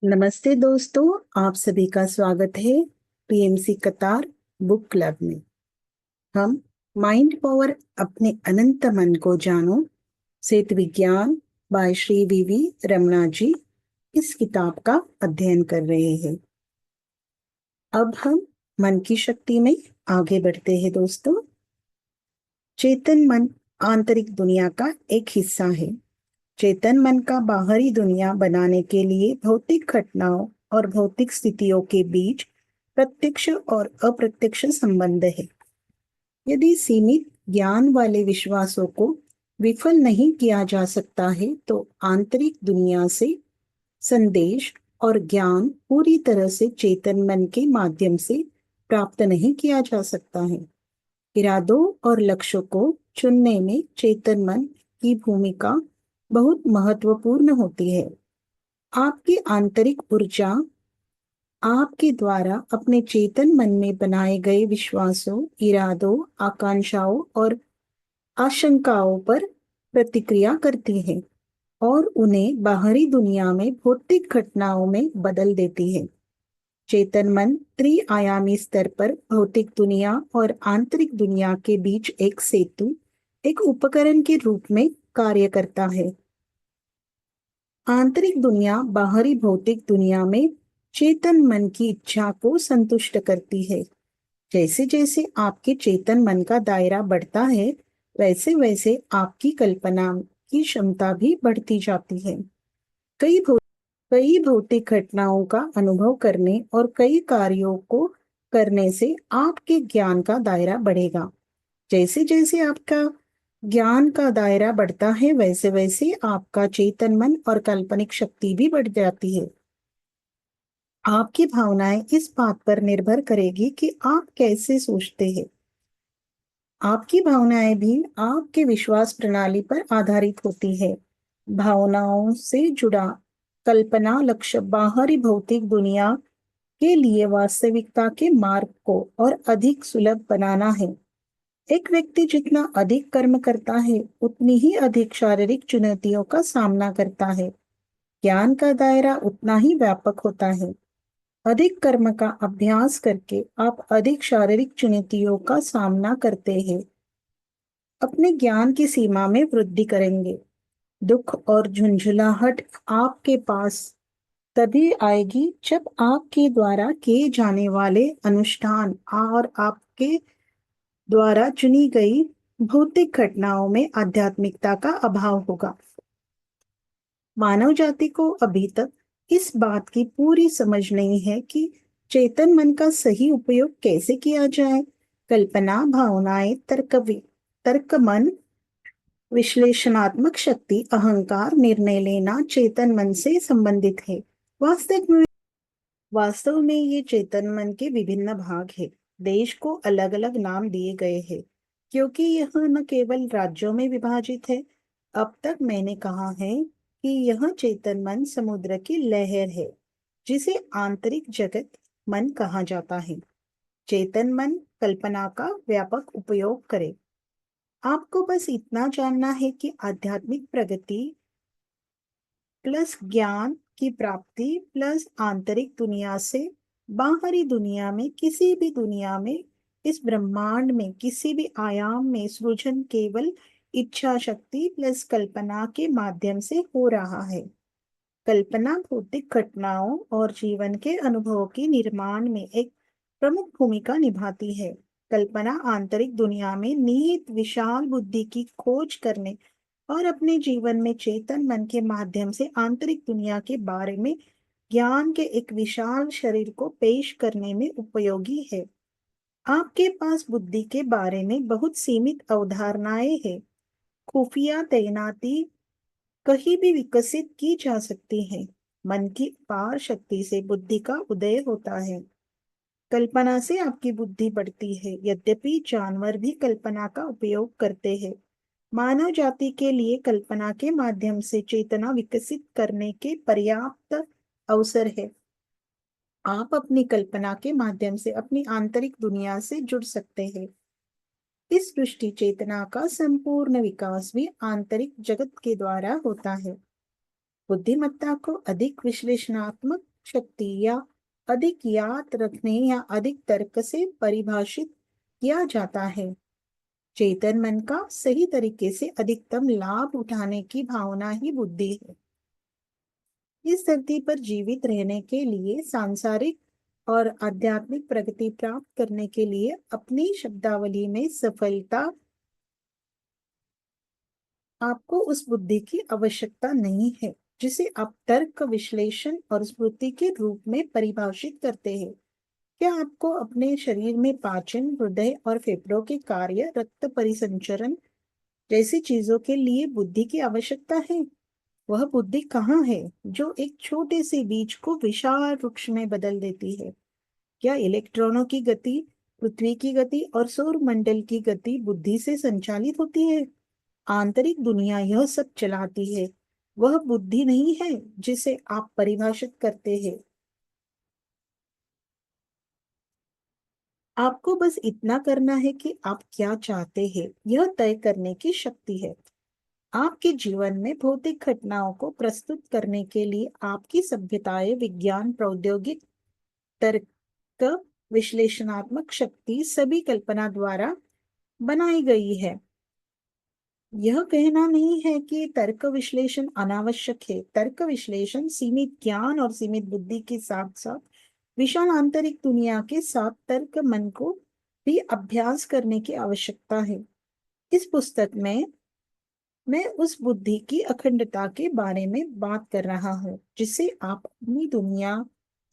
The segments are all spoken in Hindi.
नमस्ते दोस्तों, आप सभी का स्वागत है पीएमसी कतार बुक क्लब में। हम माइंड पावर अपने अनंत मन को जानो सेत विज्ञान बाय श्री वीवी रमना जी इस किताब का अध्ययन कर रहे हैं। अब हम मन की शक्ति में आगे बढ़ते हैं दोस्तों। चेतन मन आंतरिक दुनिया का एक हिस्सा है। चेतन मन का बाहरी दुनिया बनाने के लिए भौतिक घटनाओं और भौतिक स्थितियों के बीच प्रत्यक्ष और अप्रत्यक्ष संबंध है। यदि सीमित ज्ञान वाले विश्वासों को विफल नहीं किया जा सकता है, तो आंतरिक दुनिया से संदेश और ज्ञान पूरी तरह से चेतन मन के माध्यम से प्राप्त नहीं किया जा सकता है। इरादों और लक्ष्यों को चुनने में चेतन मन की भूमिका बहुत महत्वपूर्ण होती है। आपकी आंतरिक ऊर्जा आपके द्वारा अपने चेतन मन में बनाए गए विश्वासों, इरादों, आकांक्षाओं और आशंकाओं पर प्रतिक्रिया करती है और उन्हें बाहरी दुनिया में भौतिक घटनाओं में बदल देती है। चेतन मन त्रिआयामी स्तर पर भौतिक दुनिया और आंतरिक दुनिया के बीच एक सेतु, एक उपकरण के रूप में कार्य करता है। आंतरिक दुनिया बाहरी भौतिक दुनिया में चेतन मन की इच्छा को संतुष्ट करती है। जैसे जैसे आपके चेतन मन का दायरा बढ़ता है, वैसे वैसे आपकी कल्पना की क्षमता भी बढ़ती जाती है। कई भौ, कई भौतिक घटनाओं का अनुभव करने और कई कार्यों को करने से आपके ज्ञान का दायरा बढ़ेगा। जैसे जैसे आपका ज्ञान का दायरा बढ़ता है, वैसे वैसे आपका चेतन मन और काल्पनिक शक्ति भी बढ़ जाती है। आपकी भावनाएं इस बात पर निर्भर करेगी कि आप कैसे सोचते हैं। आपकी भावनाएं भी आपके विश्वास प्रणाली पर आधारित होती है। भावनाओं से जुड़ा कल्पना लक्ष्य बाहरी भौतिक दुनिया के लिए वास्तविकता के मार्ग को और अधिक सुलभ बनाना है। एक व्यक्ति जितना अधिक कर्म करता है, उतनी ही अधिक शारीरिक चुनौतियों का सामना करता है। ज्ञान का दायरा उतना ही व्यापक होता है। अधिक कर्म का अभ्यास करके आप अधिक शारीरिक चुनौतियों का सामना करते हैं, अपने ज्ञान की सीमा में वृद्धि करेंगे। दुख और झुंझुलाहट आपके पास तभी आएगी जब आपके द्वारा किए जाने वाले अनुष्ठान और आपके द्वारा चुनी गई भौतिक घटनाओं में आध्यात्मिकता का अभाव होगा। मानव जाति को अभी तक इस बात की पूरी समझ नहीं है कि चेतन मन का सही उपयोग कैसे किया जाए। कल्पना, भावनाएं, तर्क मन, विश्लेषणात्मक शक्ति, अहंकार, निर्णय लेना चेतन मन से संबंधित है। वास्तव में ये चेतन मन के विभिन्न भाग हैं। देश को अलग अलग नाम दिए गए हैं क्योंकि यह न केवल राज्यों में विभाजित है। अब तक मैंने कहा है कि यह चेतन मन समुद्र की लहर है जिसे आंतरिक जगत मन कहा जाता है। चेतन मन कल्पना का व्यापक उपयोग करे। आपको बस इतना जानना है कि आध्यात्मिक प्रगति प्लस ज्ञान की प्राप्ति प्लस आंतरिक दुनिया से बाहरी दुनिया में किसी भी दुनिया में इस ब्रह्मांड में किसी भी आयाम में सृजन केवल इच्छा शक्ति प्लस कल्पना के माध्यम से हो रहा है। कल्पना भौतिक घटनाओं और जीवन के अनुभवों के निर्माण में एक प्रमुख भूमिका निभाती है। कल्पना आंतरिक दुनिया में निहित विशाल बुद्धि की खोज करने और अपने जीवन में चेतन मन के माध्यम से आंतरिक दुनिया के बारे में ज्ञान के एक विशाल शरीर को पेश करने में उपयोगी है। आपके पास बुद्धि के बारे में बहुत सीमित अवधारणाएं हैं। खुफिया तैनाती कहीं भी विकसित की जा सकती है। मन की अपार शक्ति से बुद्धि का उदय होता है। कल्पना से आपकी बुद्धि बढ़ती है। यद्यपि जानवर भी कल्पना का उपयोग करते हैं, मानव जाति के लिए कल्पना के माध्यम से चेतना विकसित करने के पर्याप्त अवसर है। आप अपनी कल्पना के माध्यम से अपनी आंतरिक दुनिया से जुड़ सकते हैं। इस दृष्टि चेतना का संपूर्ण विकास भी आंतरिक जगत के द्वारा होता है। बुद्धिमत्ता को अधिक विश्लेषणात्मक शक्ति या अधिक याद रखने या अधिक तर्क से परिभाषित किया जाता है। चेतन मन का सही तरीके से अधिकतम लाभ उठाने की भावना ही बुद्धि है। इस धरती पर जीवित रहने के लिए, सांसारिक और आध्यात्मिक प्रगति प्राप्त करने के लिए अपनी शब्दावली में सफलता आपको उस बुद्धि की आवश्यकता नहीं है जिसे आप तर्क, विश्लेषण और स्मृति के रूप में परिभाषित करते हैं। क्या आपको अपने शरीर में पाचन, हृदय और फेफड़ों के कार्य, रक्त परिसंचरण जैसी चीजों के लिए बुद्धि की आवश्यकता है? वह बुद्धि कहाँ है जो एक छोटे से बीज को विशाल वृक्ष में बदल देती है? क्या इलेक्ट्रॉनों की गति, पृथ्वी की गति और सौर मंडल की गति बुद्धि से संचालित होती है? आंतरिक दुनिया यह सब चलाती है। वह बुद्धि नहीं है जिसे आप परिभाषित करते हैं। आपको बस इतना करना है कि आप क्या चाहते हैं, यह तय करने की शक्ति है। आपके जीवन में भौतिक घटनाओं को प्रस्तुत करने के लिए आपकी सभ्यताएं, विज्ञान, प्रौद्योगिक, तर्क, विश्लेषणात्मक शक्ति सभी कल्पना द्वारा बनाई गई है। यह कहना नहीं है कि तर्क विश्लेषण अनावश्यक है। तर्क विश्लेषण सीमित ज्ञान और सीमित बुद्धि के साथ साथ विशाल आंतरिक दुनिया के साथ तर्क मन को भी अभ्यास करने की आवश्यकता है। इस पुस्तक में मैं उस बुद्धि की अखंडता के बारे में बात कर रहा हूँ जिसे आप अपनी दुनिया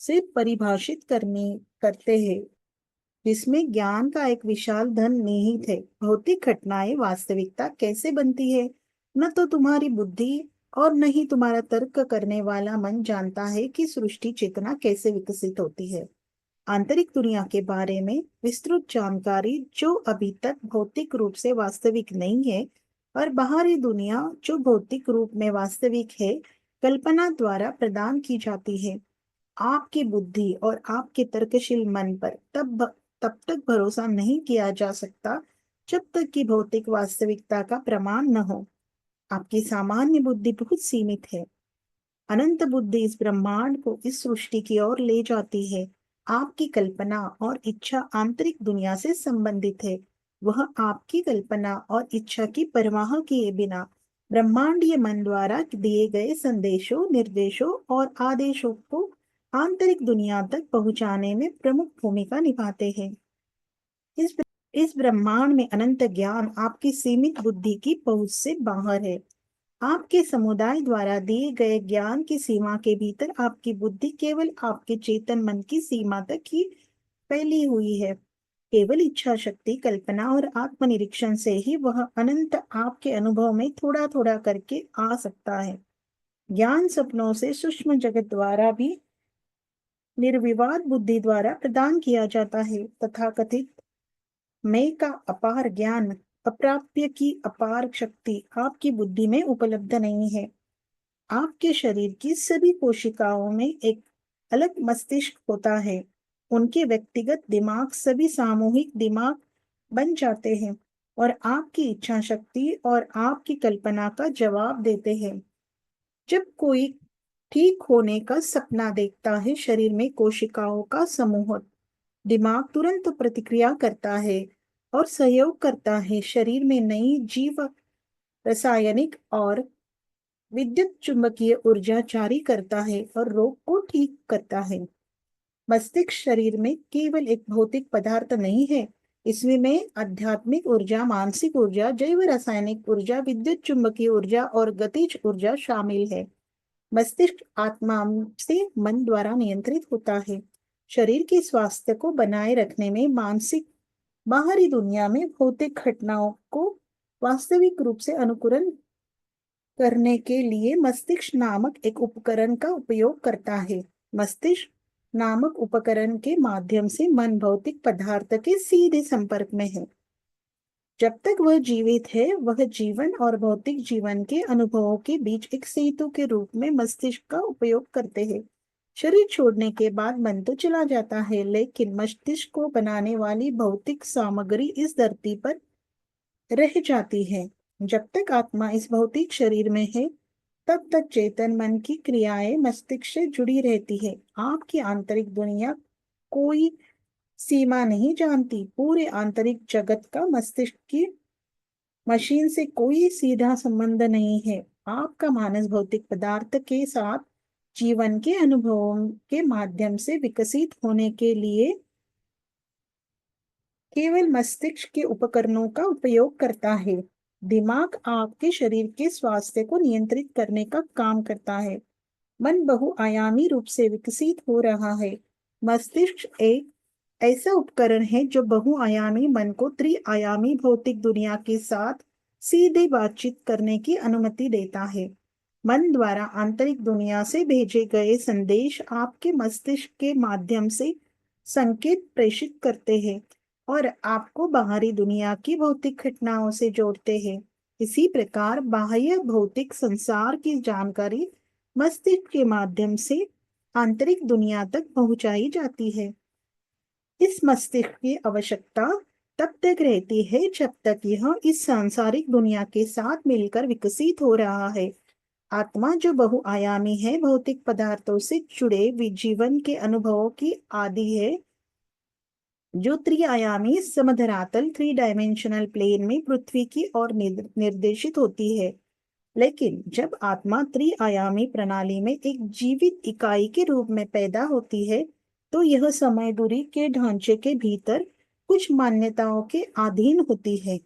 से परिभाषित करते हैं, जिसमें ज्ञान का एक विशाल धन निहित है। भौतिक घटनाएं वास्तविकता कैसे बनती है, न तो तुम्हारी बुद्धि और न ही तुम्हारा तर्क करने वाला मन जानता है कि सृष्टि चेतना कैसे विकसित होती है। आंतरिक दुनिया के बारे में विस्तृत जानकारी जो अभी तक भौतिक रूप से वास्तविक नहीं है, और बाहरी दुनिया जो भौतिक रूप में वास्तविक है, कल्पना द्वारा प्रदान की जाती है। आपकी बुद्धि और आपके तर्कशील मन पर तब तक भरोसा नहीं किया जा सकता जब तक कि भौतिक वास्तविकता का प्रमाण न हो। आपकी सामान्य बुद्धि बहुत सीमित है। अनंत बुद्धि इस ब्रह्मांड को, इस सृष्टि की ओर ले जाती है। आपकी कल्पना और इच्छा आंतरिक दुनिया से संबंधित है। वह आपकी कल्पना और इच्छा की परवाह किए बिना ब्रह्मांडीय मन द्वारा दिए गए संदेशों, निर्देशों और आदेशों को आंतरिक दुनिया तक पहुंचाने में प्रमुख भूमिका निभाते हैं। इस इस ब्रह्मांड में अनंत ज्ञान आपकी सीमित बुद्धि की पहुंच से बाहर है। आपके समुदाय द्वारा दिए गए ज्ञान की सीमा के भीतर आपकी बुद्धि केवल आपके चेतन मन की सीमा तक ही फैली हुई है। केवल इच्छा शक्ति, कल्पना और आत्मनिरीक्षण से ही वह अनंत आपके अनुभव में थोड़ा थोड़ा करके आ सकता है। ज्ञान सपनों से सूक्ष्म जगत द्वारा भी निर्विवाद बुद्धि द्वारा प्रदान किया जाता है। तथा कथित मैं का अपार ज्ञान, अप्राप्य की अपार शक्ति आपकी बुद्धि में उपलब्ध नहीं है। आपके शरीर की सभी कोशिकाओं में एक अलग मस्तिष्क होता है। उनके व्यक्तिगत दिमाग सभी सामूहिक दिमाग बन जाते हैं और आपकी इच्छा शक्ति और आपकी कल्पना का जवाब देते हैं। जब कोई ठीक होने का सपना देखता है, शरीर में कोशिकाओं का समूह, दिमाग तुरंत प्रतिक्रिया करता है और सहयोग करता है। शरीर में नई जीव रासायनिक और विद्युत चुंबकीय ऊर्जा जारी करता है और रोग को ठीक करता है। मस्तिष्क शरीर में केवल एक भौतिक पदार्थ नहीं है, इसमें में आध्यात्मिक ऊर्जा, मानसिक ऊर्जा, जैव रासायनिक ऊर्जा, विद्युत चुंबकीय ऊर्जा और गतिज ऊर्जा शामिल है। मस्तिष्क आत्मा से मन द्वारा नियंत्रित होता है। शरीर के स्वास्थ्य को बनाए रखने में मानसिक, बाहरी दुनिया में भौतिक घटनाओं को वास्तविक रूप से अनुकरण करने के लिए मस्तिष्क नामक एक उपकरण का उपयोग करता है। मस्तिष्क नामक उपकरण के माध्यम से मन भौतिक पदार्थ के सीधे संपर्क में है। जब तक वह जीवित है, वह जीवन और भौतिक जीवन के अनुभवों के बीच एक सेतु के रूप में मस्तिष्क का उपयोग करते हैं। शरीर छोड़ने के बाद मन तो चला जाता है, लेकिन मस्तिष्क को बनाने वाली भौतिक सामग्री इस धरती पर रह जाती है। जब तक आत्मा इस भौतिक शरीर में है, तब तक चेतन मन की क्रियाएं मस्तिष्क से जुड़ी रहती है। आपकी आंतरिक दुनिया कोई सीमा नहीं जानती। पूरे आंतरिक जगत का मस्तिष्क की मशीन से कोई सीधा संबंध नहीं है। आपका मानस भौतिक पदार्थ के साथ जीवन के अनुभवों के माध्यम से विकसित होने के लिए केवल मस्तिष्क के उपकरणों का उपयोग करता है। दिमाग आपके शरीर के स्वास्थ्य को नियंत्रित करने का काम करता है। मन बहुआयामी रूप से विकसित हो रहा है। मस्तिष्क एक ऐसा उपकरण है जो बहुआयामी मन को त्रिआयामी भौतिक दुनिया के साथ सीधे बातचीत करने की अनुमति देता है। मन द्वारा आंतरिक दुनिया से भेजे गए संदेश आपके मस्तिष्क के माध्यम से संकेत प्रेषित करते हैं और आपको बाहरी दुनिया की भौतिक घटनाओं से जोड़ते हैं। इसी प्रकार बाह्य भौतिक संसार की जानकारी मस्तिष्क के माध्यम से आंतरिक दुनिया तक पहुंचाई जाती है। इस मस्तिष्क की आवश्यकता तब तक रहती है जब तक यह इस सांसारिक दुनिया के साथ मिलकर विकसित हो रहा है। आत्मा जो बहुआयामी है, भौतिक पदार्थों से जुड़े जीवन के अनुभवों की आदि है, जो त्रिआयामी समधरातल 3 डायमेंशनल प्लेन में पृथ्वी की ओर निर्देशित होती है। लेकिन जब आत्मा त्रिआयामी प्रणाली में एक जीवित इकाई के रूप में पैदा होती है, तो यह समय दूरी के ढांचे के भीतर कुछ मान्यताओं के अधीन होती है।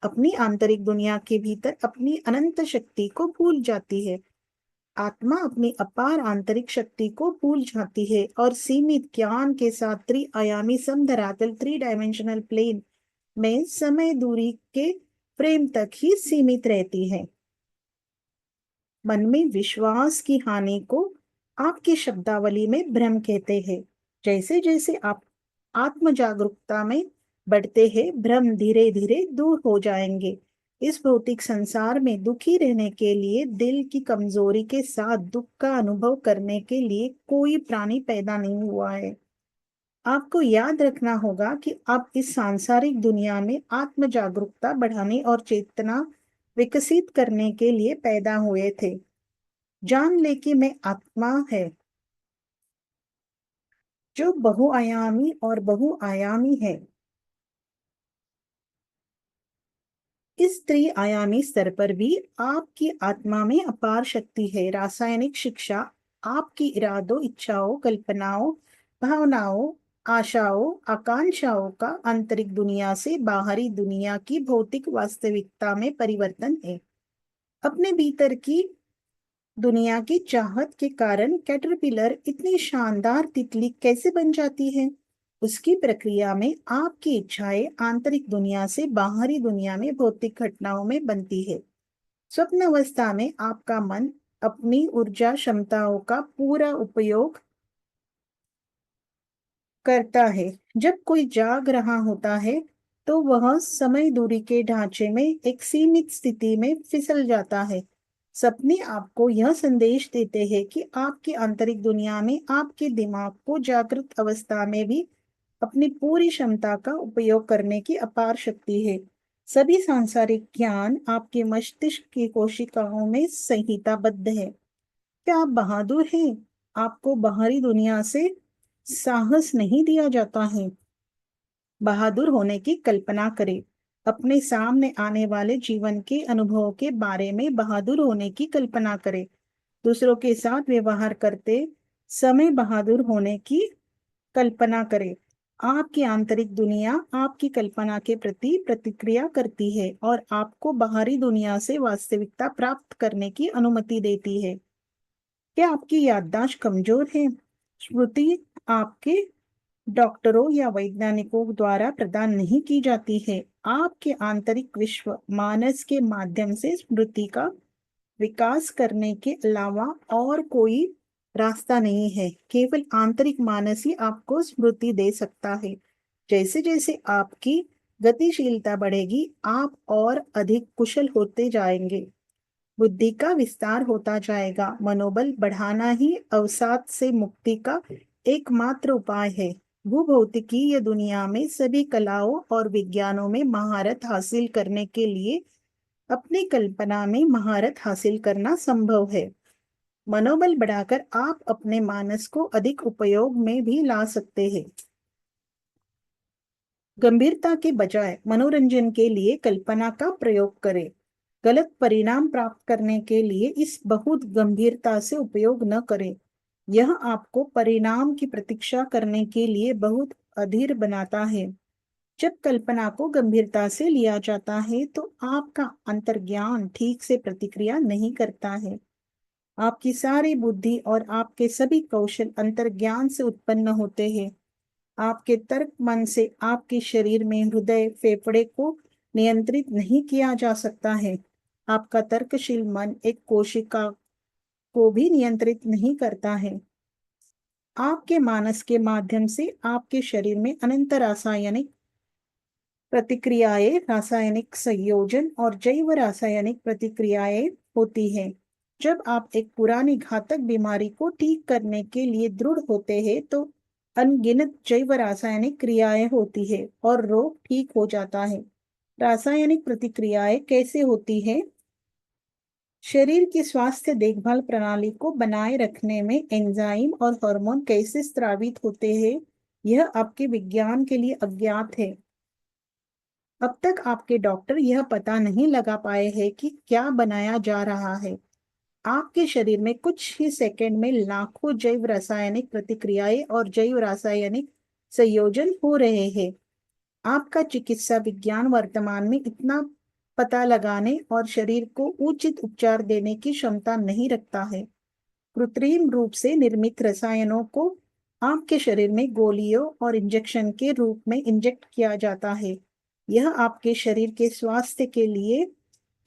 अपनी आंतरिक दुनिया के भीतर अपनी अनंत शक्ति को भूल जाती है। आत्मा अपनी अपार आंतरिक शक्ति को भूल जाती है और सीमित ज्ञान के साथ त्रिआयामी समधरातल 3 डायमेंशनल प्लेन में समय दूरी के फ्रेम तक ही सीमित रहती है। मन में विश्वास की हानि को आपकी शब्दावली में भ्रम कहते हैं। जैसे जैसे आप आत्म जागरूकता में बढ़ते हैं, भ्रम धीरे धीरे दूर हो जाएंगे। इस भौतिक संसार में दुखी रहने के लिए, दिल की कमजोरी के साथ दुख का अनुभव करने के लिए कोई प्राणी पैदा नहीं हुआ है। आपको याद रखना होगा कि आप इस सांसारिक दुनिया में आत्म जागरूकता बढ़ाने और चेतना विकसित करने के लिए पैदा हुए थे। जान ले कि मैं आत्मा है जो बहुआयामी और बहुआयामी है। इस त्रिआयामी स्तर पर भी आपकी आत्मा में अपार शक्ति है। रासायनिक शिक्षा आपकी इरादों, इच्छाओं, कल्पनाओं, भावनाओं, आशाओं, आकांक्षाओं का आंतरिक दुनिया से बाहरी दुनिया की भौतिक वास्तविकता में परिवर्तन है। अपने भीतर की दुनिया की चाहत के कारण कैटरपिलर इतनी शानदार तितली कैसे बन जाती है? उसकी प्रक्रिया में आपकी इच्छाएं आंतरिक दुनिया से बाहरी दुनिया में भौतिक घटनाओं में बनती है। स्वप्न अवस्था में आपका मन अपनी ऊर्जा क्षमताओं का पूरा उपयोग करता है। जब कोई जाग रहा होता है तो वह समय दूरी के ढांचे में एक सीमित स्थिति में फिसल जाता है। सपने आपको यह संदेश देते हैं कि आपकी आंतरिक दुनिया में आपके दिमाग को जागृत अवस्था में भी अपनी पूरी क्षमता का उपयोग करने की अपार शक्ति है। सभी सांसारिक ज्ञान आपके मस्तिष्क की कोशिकाओं में संहिताबद्ध है। क्या आप बहादुर हैं? आपको बाहरी दुनिया से साहस नहीं दिया जाता है। बहादुर होने की कल्पना करें। अपने सामने आने वाले जीवन के अनुभवों के बारे में बहादुर होने की कल्पना करें। दूसरों के साथ व्यवहार करते समय बहादुर होने की कल्पना करें। आपकी आंतरिक दुनिया आपकी कल्पना के प्रति प्रतिक्रिया करती है और आपको बाहरी दुनिया से वास्तविकता प्राप्त करने की अनुमति देती है। क्या आपकी याददाश्त कमजोर है? स्मृति आपके डॉक्टरों या वैज्ञानिकों द्वारा प्रदान नहीं की जाती है। आपके आंतरिक विश्व मानस के माध्यम से स्मृति का विकास करने के अलावा और कोई रास्ता नहीं है। केवल आंतरिक मानस ही आपको स्मृति दे सकता है। जैसे जैसे आपकी गतिशीलता बढ़ेगी, आप और अधिक कुशल होते जाएंगे। बुद्धि का विस्तार होता जाएगा। मनोबल बढ़ाना ही अवसाद से मुक्ति का एकमात्र उपाय है। भूभौतिकीय दुनिया में सभी कलाओं और विज्ञानों में महारत हासिल करने के लिए अपनी कल्पना में महारत हासिल करना संभव है। मनोबल बढ़ाकर आप अपने मानस को अधिक उपयोग में भी ला सकते हैं। गंभीरता के बजाय मनोरंजन के लिए कल्पना का प्रयोग करें। गलत परिणाम प्राप्त करने के लिए इस बहुत गंभीरता से उपयोग न करें। यह आपको परिणाम की प्रतीक्षा करने के लिए बहुत अधीर बनाता है। जब कल्पना को गंभीरता से लिया जाता है तो आपका अंतर्ज्ञान ठीक से प्रतिक्रिया नहीं करता है। आपकी सारी बुद्धि और आपके सभी कौशल अंतर्ज्ञान से उत्पन्न होते हैं। आपके तर्क मन से आपके शरीर में हृदय फेफड़े को नियंत्रित नहीं किया जा सकता है। आपका तर्कशील मन एक कोशिका को भी नियंत्रित नहीं करता है। आपके मानस के माध्यम से आपके शरीर में अनंत रासायनिक प्रतिक्रियाएं, रासायनिक संयोजन और जैव रासायनिक प्रतिक्रियाएं होती हैं। जब आप एक पुरानी घातक बीमारी को ठीक करने के लिए दृढ़ होते हैं तो अनगिनत जैव रासायनिक क्रियाएं होती है और रोग ठीक हो जाता है। रासायनिक प्रतिक्रियाएं कैसे होती है? शरीर की स्वास्थ्य देखभाल प्रणाली को बनाए रखने में एंजाइम और हार्मोन कैसे स्रावित होते हैं, यह आपके विज्ञान के लिए अज्ञात है। अब तक आपके डॉक्टर यह पता नहीं लगा पाए हैं कि क्या बनाया जा रहा है। आपके शरीर में कुछ ही सेकंड में लाखों जैव रासायनिक प्रतिक्रियाएं और जैव रासायनिक संयोजन हो रहे हैं। आपका चिकित्सा विज्ञान वर्तमान में इतना पता लगाने और शरीर को उचित उपचार देने की क्षमता नहीं रखता है। कृत्रिम रूप से निर्मित रसायनों को आपके शरीर में गोलियों और इंजेक्शन के रूप में इंजेक्ट किया जाता है। यह आपके शरीर के स्वास्थ्य के लिए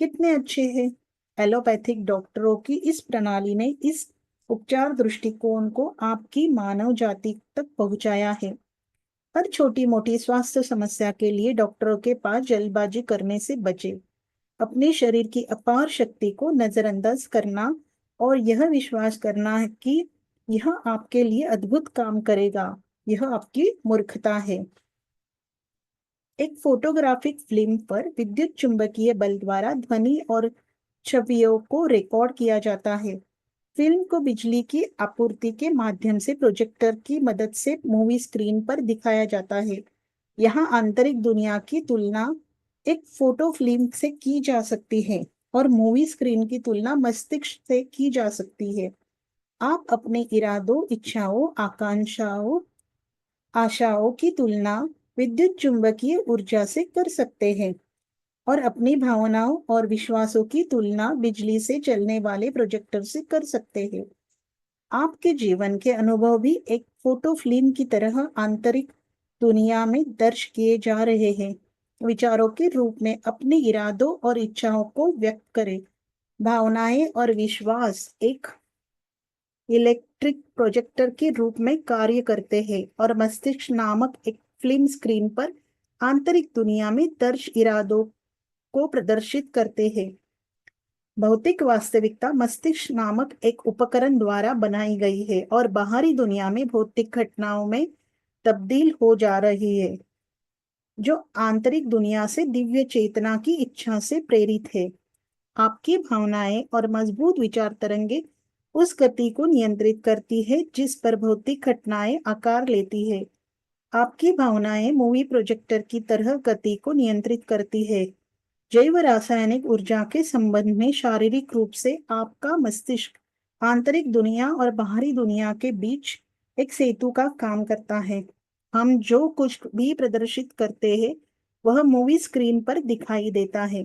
कितने अच्छे हैं। एलोपैथिक डॉक्टरों की इस प्रणाली ने इस उपचार दृष्टिकोण को आपकी मानव जाति तक पहुंचाया है। हर छोटी मोटी स्वास्थ्य समस्या के लिए डॉक्टरों के पास जल्दबाजी करने से बचे। अपने शरीर की अपार शक्ति को नजरअंदाज करना और यह विश्वास करना है कि यह आपके लिए अद्भुत काम करेगा, यह आपकी मूर्खता है। एक फोटोग्राफिक फिल्म पर विद्युत चुंबकीय बल द्वारा ध्वनि और छवियों को रिकॉर्ड किया जाता है। फिल्म को बिजली की आपूर्ति के माध्यम से प्रोजेक्टर की मदद से मूवी स्क्रीन पर दिखाया जाता है। यहाँ आंतरिक दुनिया की तुलना एक फोटो फिल्म से की जा सकती है और मूवी स्क्रीन की तुलना मस्तिष्क से की जा सकती है। आप अपने इरादों, इच्छाओं, आकांक्षाओं, आशाओं की तुलना विद्युत चुंबकीय ऊर्जा से कर सकते हैं और अपनी भावनाओं और विश्वासों की तुलना बिजली से चलने वाले प्रोजेक्टर से कर सकते हैं। आपके जीवन के अनुभव भी एक फोटो फिल्म की तरह आंतरिक दुनिया में दर्ज किए जा रहे हैं। विचारों के रूप में अपने इरादों और इच्छाओं को व्यक्त करें। भावनाएं और विश्वास एक इलेक्ट्रिक प्रोजेक्टर के रूप में कार्य करते हैं और मस्तिष्क नामक एक फिल्म स्क्रीन पर आंतरिक दुनिया में दर्ज इरादों को प्रदर्शित करते हैं। भौतिक वास्तविकता मस्तिष्क नामक एक उपकरण द्वारा बनाई गई है और बाहरी दुनिया में भौतिक घटनाओं में तब्दील हो जा रही है, जो आंतरिक दुनिया से दिव्य चेतना की इच्छा से प्रेरित है। आपकी भावनाएं और मजबूत विचार तरंगे उस गति को नियंत्रित करती है जिस पर भौतिक घटनाएं आकार लेती है। आपकी भावनाएं मूवी प्रोजेक्टर की तरह गति को नियंत्रित करती है। जैव रासायनिक ऊर्जा के संबंध में शारीरिक रूप से आपका मस्तिष्क आंतरिक दुनिया और बाहरी दुनिया के बीच एक सेतु का काम करता है। हम जो कुछ भी प्रदर्शित करते हैं वह मूवी स्क्रीन पर दिखाई देता है।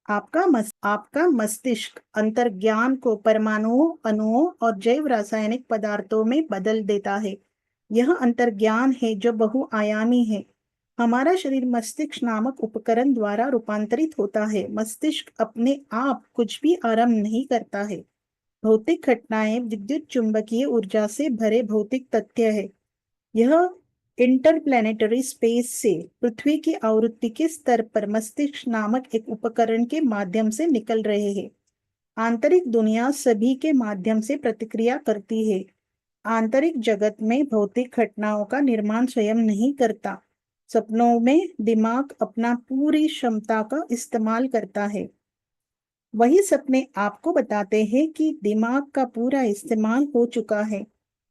आपका मस्तिष्क अंतर्ज्ञान को परमाणुओं, अणुओं और जैव रासायनिक पदार्थों में बदल देता है। यह अंतर्ज्ञान है जो बहुआयामी है। हमारा शरीर मस्तिष्क नामक उपकरण द्वारा रूपांतरित होता है। मस्तिष्क अपने आप कुछ भी आरंभ नहीं करता है। भौतिक घटनाएं विद्युत चुंबकीय ऊर्जा से भरे भौतिक तथ्य है। यह इंटरप्लैनेटरी स्पेस से पृथ्वी की आवृत्ति के स्तर पर मस्तिष्क नामक एक उपकरण के माध्यम से निकल रहे हैं। आंतरिक दुनिया सभी के माध्यम से प्रतिक्रिया करती है। आंतरिक जगत में भौतिक घटनाओं का निर्माण स्वयं नहीं करता। सपनों में दिमाग अपना पूरी क्षमता का इस्तेमाल करता है। वही सपने आपको बताते हैं कि दिमाग का पूरा इस्तेमाल हो चुका है।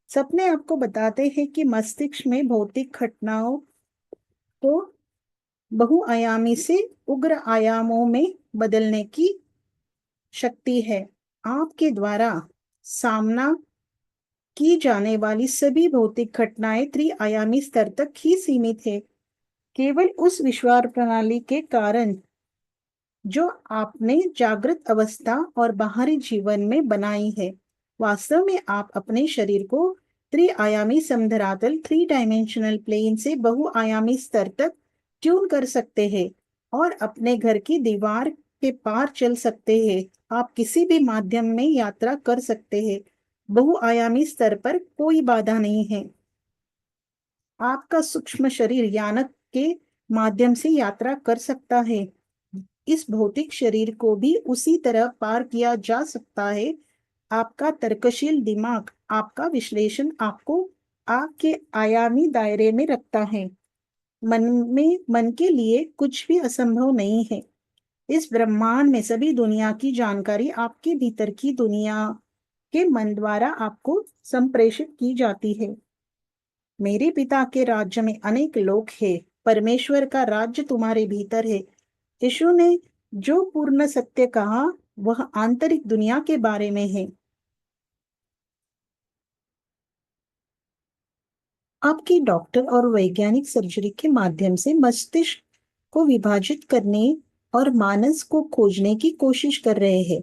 सपने आपको बताते हैं कि मस्तिष्क में भौतिक घटनाओं को बहुआयामी से उग्र आयामों में बदलने की शक्ति है। आपके द्वारा सामना की जाने वाली सभी भौतिक घटनाएं त्रिआयामी स्तर तक ही सीमित है, केवल उस विश्वास प्रणाली के कारण जो आपने जागृत अवस्था और बाहरी जीवन में बनाई है। वास्तव में आप अपने शरीर को त्रिआयामी समधरातल 3 डायमेंशनल प्लेन से बहुआयामी स्तर तक ट्यून कर सकते हैं और अपने घर की दीवार के पार चल सकते हैं। आप किसी भी माध्यम में यात्रा कर सकते हैं। बहुआयामी स्तर पर कोई बाधा नहीं है। आपका सूक्ष्म शरीर यानक के माध्यम से यात्रा कर सकता है। इस भौतिक शरीर को भी उसी तरह पार किया जा सकता है। आपका तर्कशील दिमाग, आपका विश्लेषण आपको आपके आयामी दायरे में रखता है। मन के लिए कुछ भी असंभव नहीं है। इस ब्रह्मांड में सभी दुनिया की जानकारी आपके भीतर की दुनिया के मन द्वारा आपको संप्रेषित की जाती है। मेरे पिता के राज्य में अनेक लोग हैं। परमेश्वर का राज्य तुम्हारे भीतर है। यीशु ने जो पूर्ण सत्य कहा वह आंतरिक दुनिया के बारे में है। आपकी डॉक्टर और वैज्ञानिक सर्जरी के माध्यम से मस्तिष्क को विभाजित करने और मानस को खोजने की कोशिश कर रहे हैं।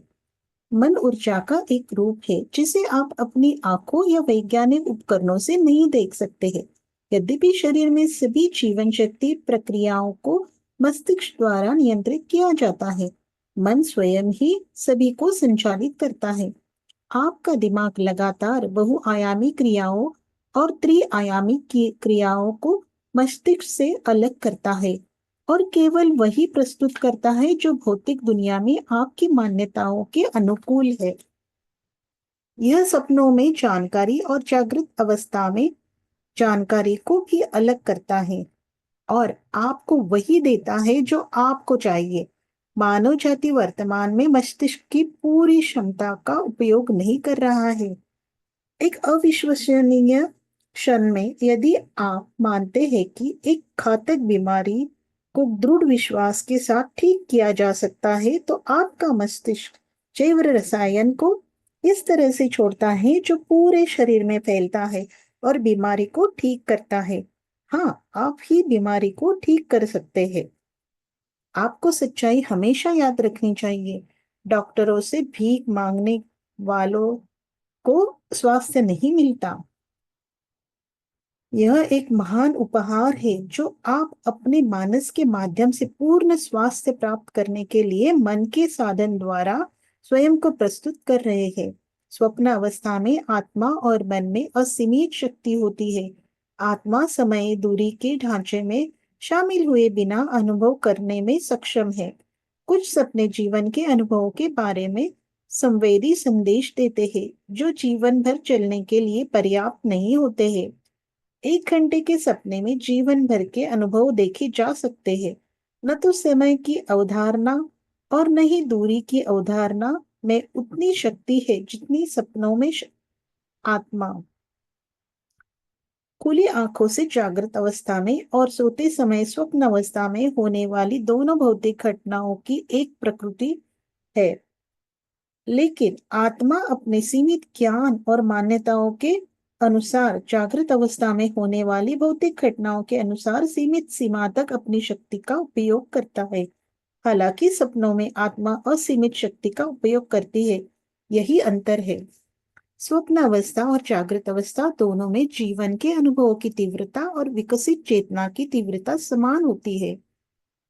मन ऊर्जा का एक रूप है जिसे आप अपनी आंखों या वैज्ञानिक उपकरणों से नहीं देख सकते हैं। यद्यपि शरीर में सभी जीवन शक्ति प्रक्रियाओं को मस्तिष्क द्वारा नियंत्रित किया जाता है, मन स्वयं ही सभी को संचालित करता है। आपका दिमाग लगातार बहुआयामी क्रियाओं और त्रिआयामी क्रियाओं को मस्तिष्क से अलग करता है और केवल वही प्रस्तुत करता है जो भौतिक दुनिया में आपकी मान्यताओं के अनुकूल है। यह सपनों में जानकारी और जागृत अवस्था में जानकारी को भी अलग करता है और आपको वही देता है जो आपको चाहिए। मानव जाति वर्तमान में मस्तिष्क की पूरी क्षमता का उपयोग नहीं कर रहा है। एक अविश्वसनीय क्षण में यदि आप मानते हैं कि एक घातक बीमारी को दृढ़ विश्वास के साथ ठीक किया जा सकता है, तो आपका मस्तिष्क जैव रसायन को इस तरह से छोड़ता है जो पूरे शरीर में फैलता है और बीमारी को ठीक करता है। हाँ, आप ही बीमारी को ठीक कर सकते हैं। आपको सच्चाई हमेशा याद रखनी चाहिए। डॉक्टरों से भीख मांगने वालों को स्वास्थ्य नहीं मिलता। यह एक महान उपहार है जो आप अपने मानस के माध्यम से पूर्ण स्वास्थ्य प्राप्त करने के लिए मन के साधन द्वारा स्वयं को प्रस्तुत कर रहे हैं। स्वप्न अवस्था में आत्मा और मन में असीमित शक्ति होती है। आत्मा समय दूरी के ढांचे में शामिल हुए बिना अनुभव करने में सक्षम है। कुछ सपने जीवन के अनुभवों के बारे में संवेदी संदेश देते हैं जो जीवन भर चलने के लिए पर्याप्त नहीं होते हैं। 1 घंटे के सपने में जीवन भर के अनुभव देखे जा सकते हैं। न तो समय की अवधारणा और न ही दूरी की अवधारणा में उतनी शक्ति है जितनी सपनों में आत्मा खुली आंखों से जागृत अवस्था में और सोते समय स्वप्न अवस्था में होने वाली दोनों भौतिक घटनाओं की एक प्रकृति है। लेकिन आत्मा अपने सीमित ज्ञान और मान्यताओं के अनुसार जागृत अवस्था में होने वाली भौतिक घटनाओं के अनुसार सीमित सीमा तक अपनी शक्ति का उपयोग करता है। हालांकि सपनों में आत्मा असीमित शक्ति का उपयोग करती है। यही अंतर है। स्वप्न अवस्था और जागृत अवस्था दोनों में जीवन के अनुभवों की तीव्रता और विकसित चेतना की तीव्रता समान होती है।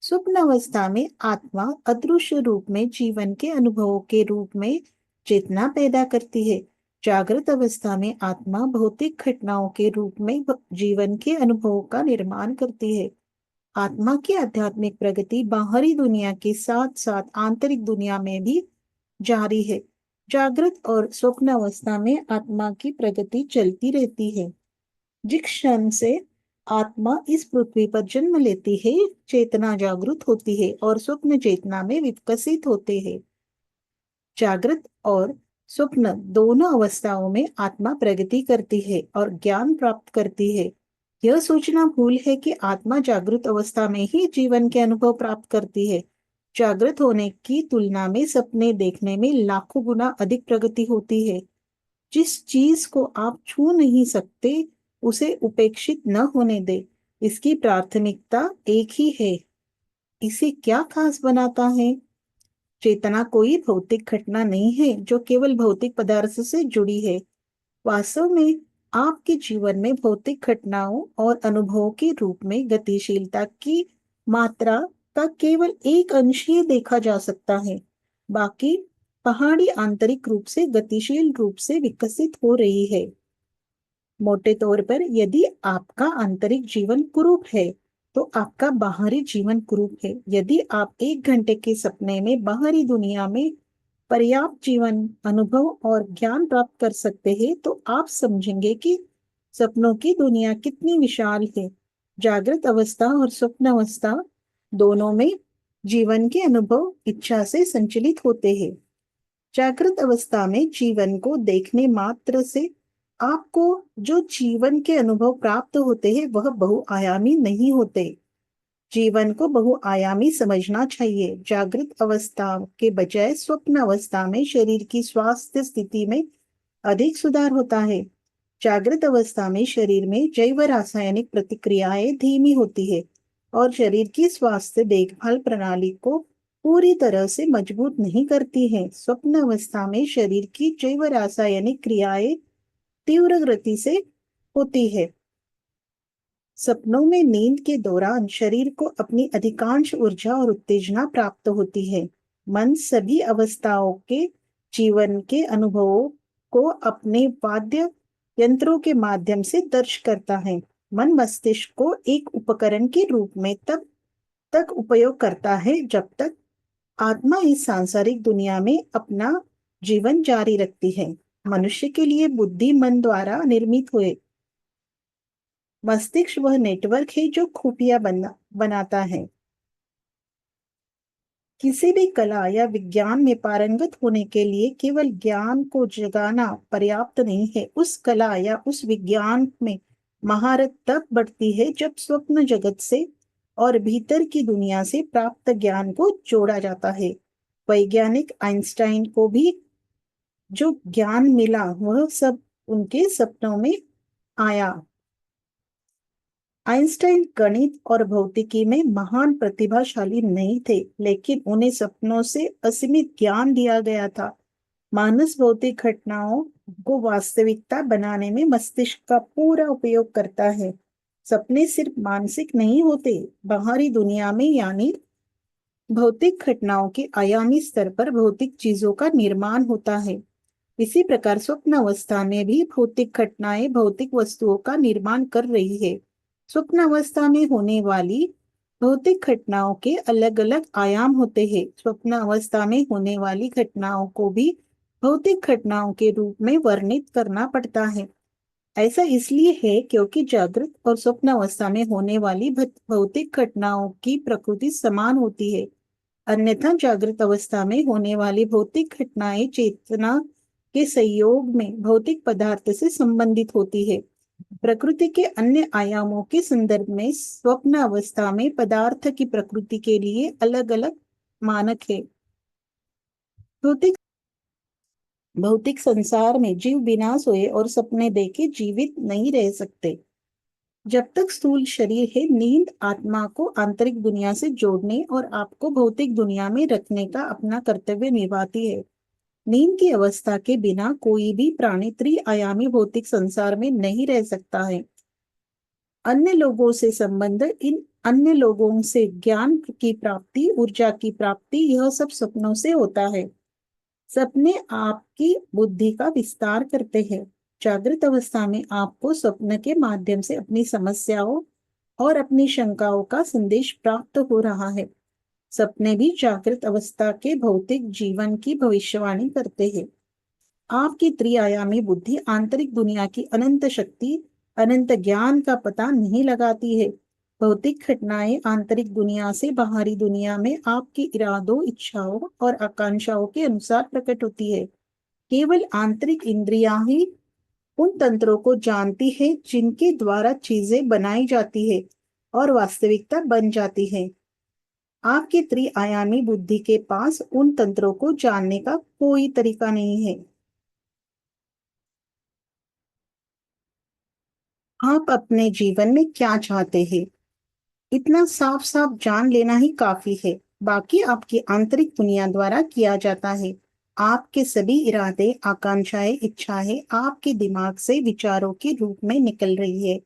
स्वप्न अवस्था में आत्मा अदृश्य रूप में जीवन के अनुभवों के रूप में चेतना पैदा करती है। जागृत अवस्था में आत्मा भौतिक घटनाओं के रूप में जीवन के अनुभवों का निर्माण करती है। आत्मा की आध्यात्मिक प्रगति बाहरी दुनिया के साथ साथ आंतरिक दुनिया में भी जारी है। जागृत और स्वप्न अवस्था में आत्मा की प्रगति चलती रहती है। जिस क्षण से आत्मा इस पृथ्वी पर जन्म लेती है, चेतना जागृत होती है और स्वप्न चेतना में विकसित होते हैं। जागृत और स्वप्न दोनों अवस्थाओं में आत्मा प्रगति करती है और ज्ञान प्राप्त करती है। यह सोचना भूल है कि आत्मा जागृत अवस्था में ही जीवन के अनुभव प्राप्त करती है। जागृत होने की तुलना में सपने देखने में लाखों गुना अधिक प्रगति होती है। जिस चीज को आप छू नहीं सकते उसे उपेक्षित न होने दे। इसकी प्राथमिकता एक ही है। इसे क्या खास बनाता है? चेतना कोई भौतिक घटना नहीं है जो केवल भौतिक पदार्थ से जुड़ी है। वास्तव में आपके जीवन में भौतिक घटनाओं और अनुभवों के रूप में गतिशीलता की मात्रा का केवल एक अंश ही देखा जा सकता है। बाकी पहाड़ी आंतरिक रूप से गतिशील रूप से विकसित हो रही है। मोटे तौर पर यदि आपका आंतरिक जीवन कुरूप है तो आपका बाहरी जीवन कुरूप है। यदि आप 1 घंटे के सपने में बाहरी दुनिया में पर्याप्त जीवन अनुभव और ज्ञान प्राप्त कर सकते हैं तो आप समझेंगे कि सपनों की दुनिया कितनी विशाल है। जागृत अवस्था और स्वप्न अवस्था दोनों में जीवन के अनुभव इच्छा से संचालित होते हैं। जागृत अवस्था में जीवन को देखने मात्र से आपको जो जीवन के अनुभव प्राप्त होते हैं वह बहुआयामी नहीं होते। जीवन को बहुआयामी समझना चाहिए। जागृत अवस्था के बजाय स्वप्न अवस्था में शरीर की स्वास्थ्य स्थिति में अधिक सुधार होता है। जागृत अवस्था में शरीर में जैव रासायनिक प्रतिक्रियाएं धीमी होती है और शरीर की स्वास्थ्य देखभाल प्रणाली को पूरी तरह से मजबूत नहीं करती है। स्वप्न अवस्था में शरीर की जैव रासायनिक क्रियाएं तीव्र गति से होती है। सपनों में नींद के दौरान शरीर को अपनी अधिकांश ऊर्जा और उत्तेजना प्राप्त होती है। मन सभी अवस्थाओं के जीवन के अनुभवों को अपने वाद्य यंत्रों के माध्यम से दर्ज करता है। मन मस्तिष्क को एक उपकरण के रूप में तब तक उपयोग करता है जब तक आत्मा इस सांसारिक दुनिया में अपना जीवन जारी रखती है। मनुष्य के लिए बुद्धि मन द्वारा निर्मित हुए मस्तिष्क वह नेटवर्क है जो खुफिया बनाता है। किसी भी कला या विज्ञान में पारंगत होने के लिए केवल ज्ञान को जगाना पर्याप्त नहीं है। उस कला या उस विज्ञान में महारत तब बढ़ती है जब स्वप्न जगत से और भीतर की दुनिया से प्राप्त ज्ञान को जोड़ा जाता है। वैज्ञानिक आइंस्टाइन को भी जो ज्ञान मिला वह सब उनके सपनों में आया। आइंस्टाइन गणित और भौतिकी में महान प्रतिभाशाली नहीं थे, लेकिन उन्हें सपनों से असीमित ज्ञान दिया गया था। मानस भौतिक घटनाओं को वास्तविकता बनाने में मस्तिष्क का पूरा उपयोग करता है। सपने सिर्फ मानसिक नहीं होते, बाहरी दुनिया में यानी भौतिक घटनाओं के आयामी स्तर पर भौतिक चीजों का निर्माण होता है। इसी प्रकार स्वप्न अवस्था में भी भौतिक घटनाएं भौतिक वस्तुओं का निर्माण कर रही है। स्वप्न अवस्था में होने वाली भौतिक घटनाओं के अलग अलग आयाम होते हैं। स्वप्न अवस्था में होने वाली घटनाओं को भी भौतिक घटनाओं के रूप में वर्णित करना पड़ता है। ऐसा इसलिए है क्योंकि जागृत और स्वप्न अवस्था में होने वाली भौतिक घटनाओं की प्रकृति समान होती है। अन्यथा जागृत अवस्था में होने वाली भौतिक घटनाएं चेतना के संयोग में भौतिक पदार्थ से संबंधित होती है। प्रकृति के अन्य आयामों के संदर्भ में स्वप्न अवस्था में पदार्थ की प्रकृति के लिए अलग अलग मानक है। भौतिक भौतिक संसार में जीव बिना सोए और सपने देखे जीवित नहीं रह सकते। जब तक स्थूल शरीर है, नींद आत्मा को आंतरिक दुनिया से जोड़ने और आपको भौतिक दुनिया में रखने का अपना कर्तव्य निभाती है। नींद की अवस्था के बिना कोई भी प्राणी त्रिआयामी भौतिक संसार में नहीं रह सकता है। अन्य लोगों से संबंध, इन अन्य लोगों से ज्ञान की प्राप्ति, ऊर्जा की प्राप्ति, यह सब सपनों से होता है। सपने आपकी बुद्धि का विस्तार करते हैं। जागृत अवस्था में आपको स्वप्न के माध्यम से अपनी समस्याओं और अपनी शंकाओं का संदेश प्राप्त हो रहा है। सपने भी जागृत अवस्था के भौतिक जीवन की भविष्यवाणी करते हैं। आपकी त्रिआयामी बुद्धि आंतरिक दुनिया की अनंत शक्ति अनंत ज्ञान का पता नहीं लगाती है। भौतिक घटनाएं आंतरिक दुनिया से बाहरी दुनिया में आपके इरादों, इच्छाओं और आकांक्षाओं के अनुसार प्रकट होती है। केवल आंतरिक इंद्रियां ही उन तंत्रों को जानती है जिनके द्वारा चीजें बनाई जाती है और वास्तविकता बन जाती है। आपकी त्रिआयामी बुद्धि के पास उन तंत्रों को जानने का कोई तरीका नहीं है। आप अपने जीवन में क्या चाहते हैं, इतना साफ साफ जान लेना ही काफी है। बाकी आपकी आंतरिक दुनिया द्वारा किया जाता है। आपके सभी इरादे, आकांक्षाएं, इच्छाएं आपके दिमाग से विचारों के रूप में निकल रही है।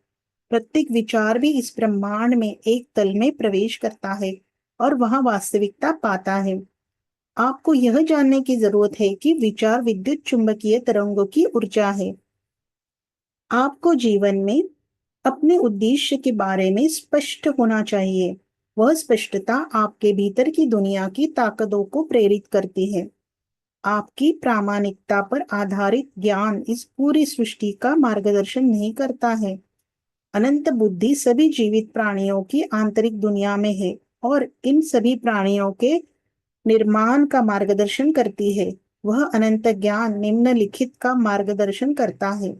प्रत्येक विचार भी इस ब्रह्मांड में एक तल में प्रवेश करता है और वहां वास्तविकता पाता है। आपको यह जानने की जरूरत है कि विचार विद्युत चुंबकीय तरंगों की ऊर्जा है। आपको जीवन में अपने उद्देश्य के बारे में स्पष्ट होना चाहिए। वह स्पष्टता आपके भीतर की दुनिया की ताकतों को प्रेरित करती है। आपकी प्रामाणिकता पर आधारित ज्ञान इस पूरी सृष्टि का मार्गदर्शन नहीं करता है। अनंत बुद्धि सभी जीवित प्राणियों की आंतरिक दुनिया में है और इन सभी प्राणियों के निर्माण का मार्गदर्शन करती है। वह अनंत ज्ञान निम्नलिखित का मार्गदर्शन करता है।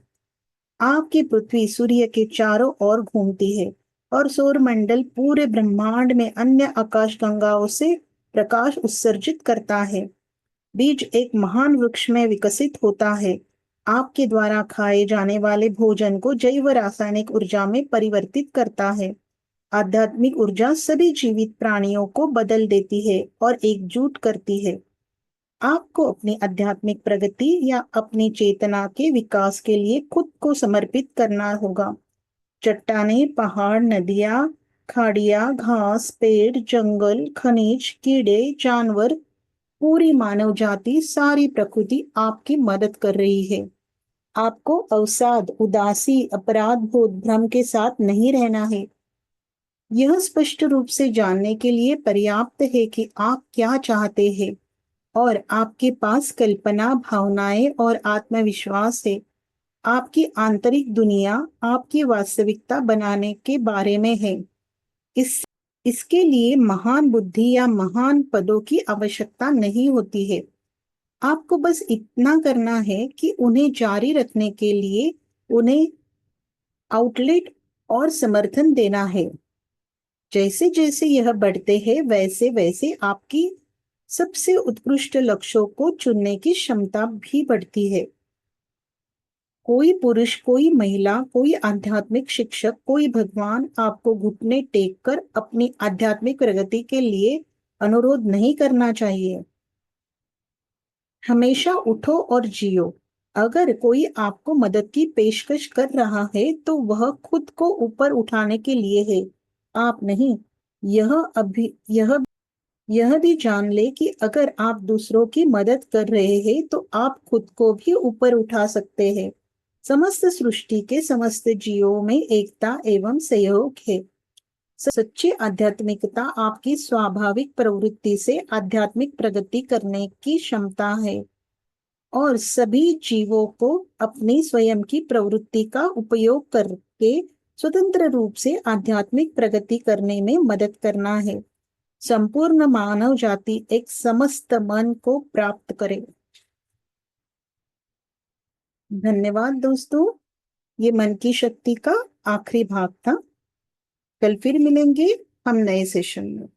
आपकी पृथ्वी सूर्य के चारों ओर घूमती है और सौरमंडल पूरे ब्रह्मांड में अन्य आकाश गंगाओं से प्रकाश उत्सर्जित करता है। बीज एक महान वृक्ष में विकसित होता है। आपके द्वारा खाए जाने वाले भोजन को जैव रासायनिक ऊर्जा में परिवर्तित करता है। आध्यात्मिक ऊर्जा सभी जीवित प्राणियों को बदल देती है और एकजुट करती है। आपको अपनी आध्यात्मिक प्रगति या अपनी चेतना के विकास के लिए खुद को समर्पित करना होगा। चट्टानें, पहाड़, नदियां, खाड़ियां, घास, पेड़, जंगल, खनिज, कीड़े, जानवर, पूरी मानव जाति, सारी प्रकृति आपकी मदद कर रही है। आपको अवसाद, उदासी, अपराध बोध, भ्रम के साथ नहीं रहना है। यह स्पष्ट रूप से जानने के लिए पर्याप्त है कि आप क्या चाहते हैं और आपके पास कल्पना, भावनाएं और आत्मविश्वास है। आपकी आंतरिक दुनिया आपकी वास्तविकता बनाने के बारे में है। इस इसके लिए महान बुद्धि या महान पदों की आवश्यकता नहीं होती है। आपको बस इतना करना है कि उन्हें जारी रखने के लिए उन्हें आउटलेट और समर्थन देना है। जैसे जैसे यह बढ़ते हैं वैसे वैसे आपकी सबसे उत्कृष्ट लक्ष्यों को चुनने की क्षमता भी बढ़ती है। कोई पुरुष, कोई महिला, कोई आध्यात्मिक शिक्षक, कोई भगवान आपको घुटने टेक कर अपनी आध्यात्मिक प्रगति के लिए अनुरोध नहीं करना चाहिए। हमेशा उठो और जियो। अगर कोई आपको मदद की पेशकश कर रहा है तो वह खुद को ऊपर उठाने के लिए है, आप नहीं। यह अभी यह भी जान ले कि अगर आप दूसरों की मदद कर रहे हैं तो आप खुद को भी ऊपर उठा सकते हैं। समस्त सृष्टि के समस्त जीवों में एकता एवं सहयोग है। सच्ची आध्यात्मिकता आपकी स्वाभाविक प्रवृत्ति से आध्यात्मिक प्रगति करने की क्षमता है और सभी जीवों को अपनी स्वयं की प्रवृत्ति का उपयोग करके स्वतंत्र रूप से आध्यात्मिक प्रगति करने में मदद करना है। संपूर्ण मानव जाति एक समस्त मन को प्राप्त करे। धन्यवाद दोस्तों। ये मन की शक्ति का आखिरी भाग था। कल फिर मिलेंगे हम नए सेशन में।